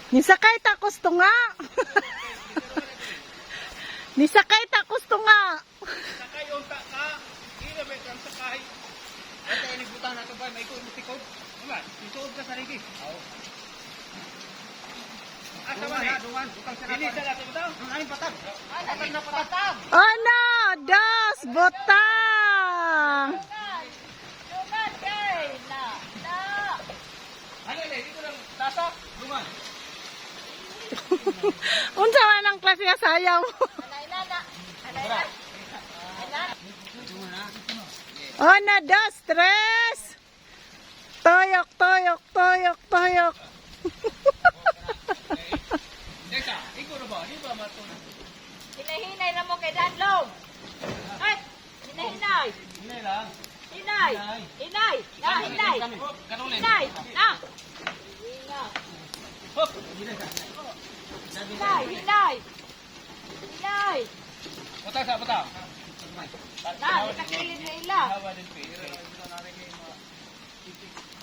Nisakay ta gusto nga. Nisakay ta gusto nga. Sakay yung ka. Ila ba kang sakay? Ito yung nagbutang na ito ba? May ikot-ikot. Diba? Isuod ka sa rigi. Oo. Asa ba na? Hindi sa lahat ito? Ang aming patag. Patag na patag. Ano? Dos butang. Lugan kay na. Ano yun? Dito lang. Tasa? Luman. Unsa man ang klase nga sayaw? Anay-nana. Anay-nana. Una, dos, tres. Toyok, toyok, toyok, toyok. Teka, ikaw na ba? Di ba matunan? Hinahinay na mo kay Danlog. Ay! Hinahinay. Hinay lang. Hinay. Hinay. Na, hinay. Kanulin. Hinay. Na. Hop! Hinay ka. Hinay. Hinay. Hinay. Bata sa bata. Na, nakakilid na ila. Hawa din pa.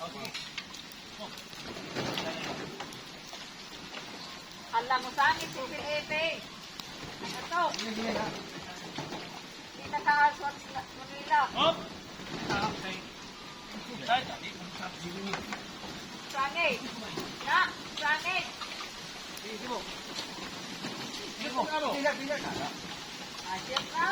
Okay. Alam mo saan si Ete. Ito. Kita sa aswat Manila. Hop! Okay. Sangi. Na, sangi. Sino? Sino? Sino? Asyik na.